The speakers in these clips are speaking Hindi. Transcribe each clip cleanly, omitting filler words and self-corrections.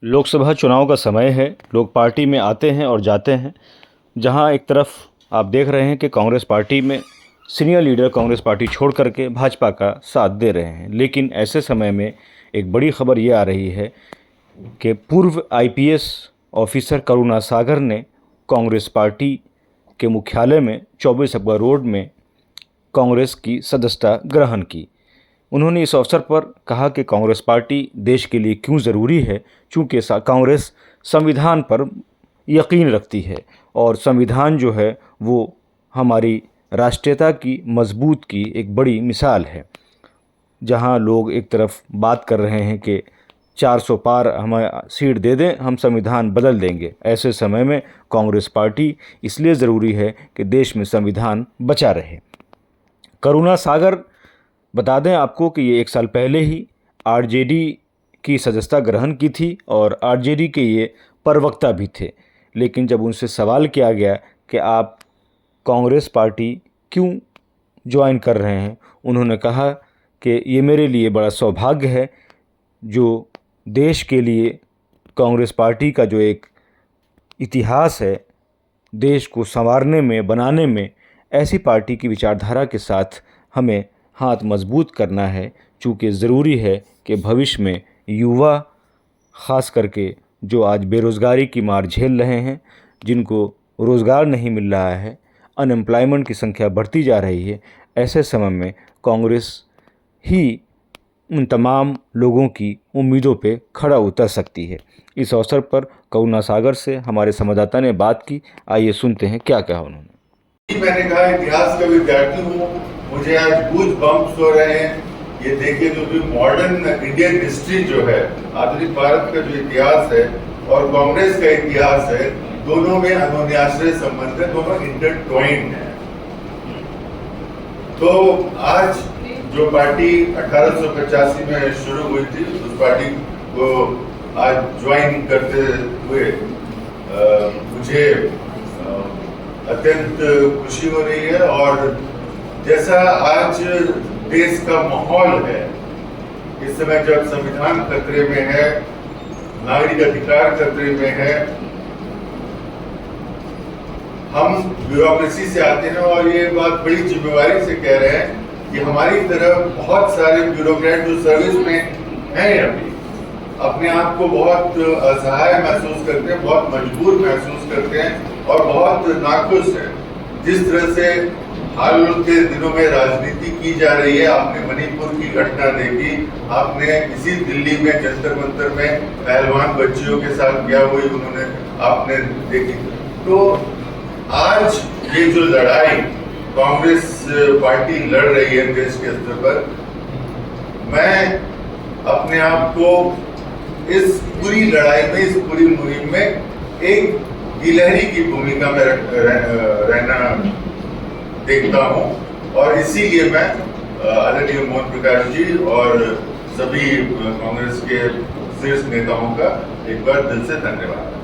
लोकसभा चुनाव का समय है। लोग पार्टी में आते हैं और जाते हैं। जहां एक तरफ आप देख रहे हैं कि कांग्रेस पार्टी में सीनियर लीडर कांग्रेस पार्टी छोड़ करके भाजपा का साथ दे रहे हैं, लेकिन ऐसे समय में एक बड़ी खबर ये आ रही है कि पूर्व आईपीएस ऑफिसर करुणा सागर ने कांग्रेस पार्टी के मुख्यालय में 24 अकबर रोड में कांग्रेस की सदस्यता ग्रहण की। उन्होंने इस अवसर पर कहा कि कांग्रेस पार्टी देश के लिए क्यों ज़रूरी है, चूँकि कांग्रेस संविधान पर यकीन रखती है और संविधान जो है वो हमारी राष्ट्रीयता की मजबूत की एक बड़ी मिसाल है। जहां लोग एक तरफ बात कर रहे हैं कि 400 पार हमें सीट दे दें, हम संविधान बदल देंगे। ऐसे समय में कांग्रेस पार्टी इसलिए ज़रूरी है कि देश में संविधान बचा रहे। करुणा सागर, बता दें आपको कि ये 1 साल पहले ही आरजेडी की सदस्यता ग्रहण की थी और आरजेडी के ये प्रवक्ता भी थे। लेकिन जब उनसे सवाल किया गया कि आप कांग्रेस पार्टी क्यों ज्वाइन कर रहे हैं, उन्होंने कहा कि ये मेरे लिए बड़ा सौभाग्य है जो देश के लिए कांग्रेस पार्टी का जो एक इतिहास है, देश को संवारने में, बनाने में, ऐसी पार्टी की विचारधारा के साथ हमें हाथ मजबूत करना है। चूँकि ज़रूरी है कि भविष्य में युवा ख़ास करके जो आज बेरोज़गारी की मार झेल रहे हैं, जिनको रोज़गार नहीं मिल रहा है, अनएम्प्लॉयमेंट की संख्या बढ़ती जा रही है, ऐसे समय में कांग्रेस ही उन तमाम लोगों की उम्मीदों पे खड़ा उतर सकती है। इस अवसर पर करुणा सागर से हमारे संवाददाता ने बात की। आइए सुनते हैं क्या कहा उन्होंने। मैंने कहा इतिहास का विद्यार्थी हूँ, मुझे आज गूज बम्प्स हो रहे हैं। ये देखिए जो मॉडर्न इंडियन हिस्ट्री जो है, आधुनिक भारत का जो इतिहास है और कांग्रेस का इतिहास है, दोनों में अन्योन्याश्रय संबंध है, दोनों इंटरट्वाइंड है। तो आज जो पार्टी 1885 में शुरू हुई थी, उस पार्टी को आज ज्वाइन करते हुए मुझे अत्यंत खुशी हो रही है। और जैसा आज देश का माहौल है, इस समय जब संविधान खतरे में है, नागरिक अधिकार खतरे में है, हम ब्यूरोक्रेसी से आते हैं और ये बात बड़ी जिम्मेवारी से कह रहे हैं कि हमारी तरफ बहुत सारे ब्यूरोक्रेट जो सर्विस में हैं अभी अपने आप को बहुत असहाय महसूस करते हैं, बहुत मजबूर महसूस करते हैं और बहुत नाखुश हैं। जिस तरह से हाल के दिनों में राजनीति की जा रही है, आपने मणिपुर की घटना देखी, आपने इसी दिल्ली में जंतर मंतर में पहलवान बच्चियों के साथ क्या हुई उन्होंने आपने देखी। तो आज ये जो लड़ाई कांग्रेस पार्टी लड़ रही है देश के स्तर पर, मैं अपने आप को इस पूरी लड़ाई में, इस पूरी मुहिम में एक गिलहरी की भूमिका में रहना देखता हूं और इसीलिए मैं आदरणीय मोहन प्रकाश जी और सभी कांग्रेस के शीर्ष नेताओं का एक बार दिल से धन्यवाद।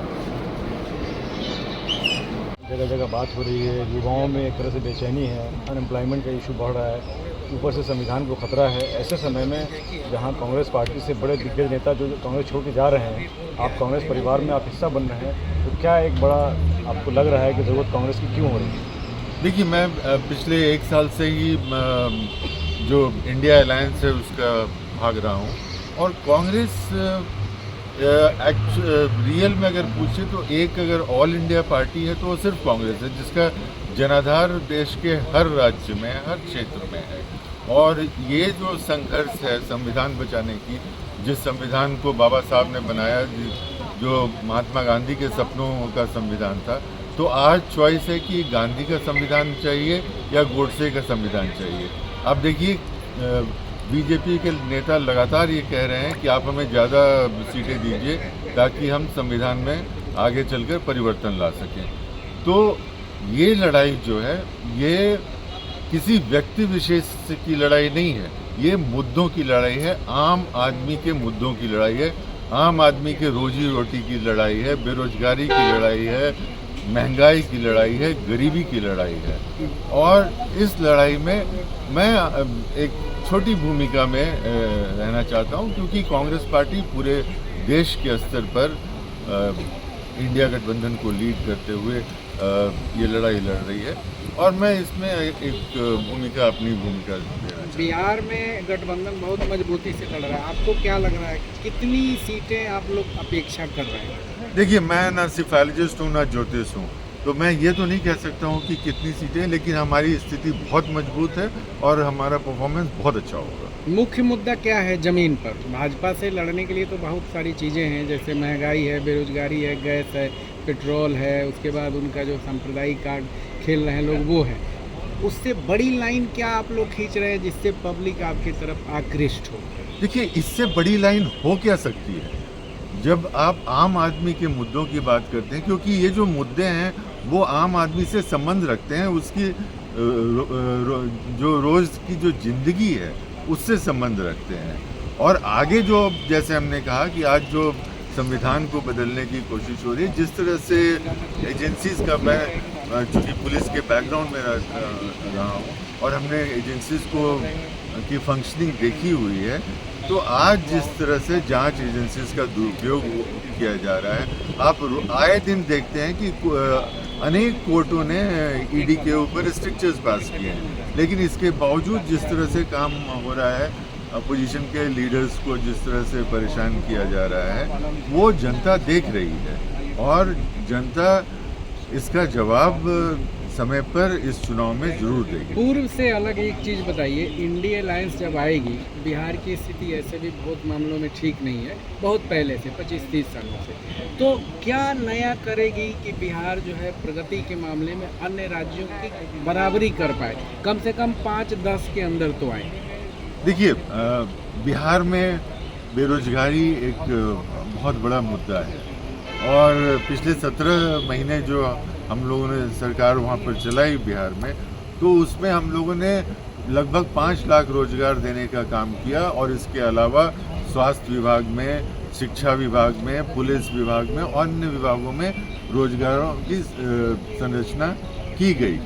जगह जगह बात हो रही है, युवाओं में एक तरह से बेचैनी है, अनएम्प्लॉयमेंट का इशू बढ़ रहा है, ऊपर से संविधान को खतरा है। ऐसे समय में जहां कांग्रेस पार्टी से बड़े दिग्गज नेता जो कांग्रेस छोड़ के जा रहे हैं, आप कांग्रेस परिवार में आप हिस्सा बन रहे हैं, तो क्या एक बड़ा आपको लग रहा है कि ज़रूरत कांग्रेस की क्यों हो रही है? देखिए, मैं पिछले 1 साल से ही जो इंडिया अलायंस है उसका भाग रहा हूँ और कांग्रेस रियल में अगर पूछे तो एक अगर ऑल इंडिया पार्टी है तो वो सिर्फ कांग्रेस है, जिसका जनाधार देश के हर राज्य में, हर क्षेत्र में है। और ये जो संघर्ष है संविधान बचाने की, जिस संविधान को बाबा साहब ने बनाया, जो महात्मा गांधी के सपनों का संविधान था, तो आज चॉइस है कि गांधी का संविधान चाहिए या गोडसे का संविधान चाहिए। अब देखिए, बीजेपी के नेता लगातार ये कह रहे हैं कि आप हमें ज़्यादा सीटें दीजिए ताकि हम संविधान में आगे चलकर परिवर्तन ला सकें। तो ये लड़ाई जो है, ये किसी व्यक्ति विशेष की लड़ाई नहीं है, ये मुद्दों की लड़ाई है, आम आदमी के मुद्दों की लड़ाई है, आम आदमी के रोजी रोटी की लड़ाई है, बेरोजगारी की लड़ाई है, महंगाई की लड़ाई है, गरीबी की लड़ाई है। और इस लड़ाई में मैं एक छोटी भूमिका में रहना चाहता हूं, क्योंकि कांग्रेस पार्टी पूरे देश के स्तर पर इंडिया गठबंधन को लीड करते हुए ये लड़ाई लड़ रही है और मैं इसमें एक अपनी भूमिका देना चाहता हूं। बिहार में गठबंधन बहुत मजबूती से लड़ रहा है, आपको क्या लग रहा है कितनी सीटें आप लोग अपेक्षा कर रहे हैं? देखिए, मैं ना सिफालिजिस्ट हूँ ना ज्योतिष हूँ, तो मैं ये तो नहीं कह सकता हूँ कि कितनी सीटें, लेकिन हमारी स्थिति बहुत मजबूत है और हमारा परफॉर्मेंस बहुत अच्छा होगा। मुख्य मुद्दा क्या है जमीन पर? भाजपा से लड़ने के लिए तो बहुत सारी चीज़ें हैं, जैसे महंगाई है, बेरोजगारी है, गैस है, पेट्रोल है, उसके बाद उनका जो सांप्रदायिक कार्ड खेल रहे हैं लोग वो है। उससे बड़ी लाइन क्या आप लोग खींच रहे हैं जिससे पब्लिक आपकी तरफ आकृष्ट हो? देखिए, इससे बड़ी लाइन हो क्या सकती है जब आप आम आदमी के मुद्दों की बात करते हैं, क्योंकि ये जो मुद्दे हैं वो आम आदमी से संबंध रखते हैं, उसकी जो रोज़ की जो जिंदगी है उससे संबंध रखते हैं। और आगे जो, जैसे हमने कहा कि आज जो संविधान को बदलने की कोशिश हो रही है, जिस तरह से एजेंसीज का, मैं चूँकि पुलिस के बैकग्राउंड में रहा हूँ और हमने एजेंसीज की फंक्शनिंग देखी हुई है, तो आज जिस तरह से जांच एजेंसीज का दुरुपयोग किया जा रहा है, आप आए दिन देखते हैं कि अनेक कोर्टों ने ईडी के ऊपर स्ट्रिक्चर्स पास किए हैं, लेकिन इसके बावजूद जिस तरह से काम हो रहा है, अपोजिशन के लीडर्स को जिस तरह से परेशान किया जा रहा है, वो जनता देख रही है और जनता इसका जवाब समय पर इस चुनाव में जरूर देगी। पूर्व से अलग एक चीज़ बताइए, इंडिया अलायंस जब आएगी, बिहार की स्थिति ऐसे भी बहुत मामलों में ठीक नहीं है, बहुत पहले से 25-30 सालों से, तो क्या नया करेगी कि बिहार जो है प्रगति के मामले में अन्य राज्यों की बराबरी कर पाए, कम से कम 5-10 के अंदर तो आए? देखिए, बिहार में बेरोजगारी एक बहुत बड़ा मुद्दा है और पिछले 17 महीने जो हम लोगों ने सरकार वहाँ पर चलाई बिहार में, तो उसमें हम लोगों ने लगभग 5 लाख रोजगार देने का काम किया और इसके अलावा स्वास्थ्य विभाग में, शिक्षा विभाग में, पुलिस विभाग में और अन्य विभागों में रोजगारों की संरचना की गई।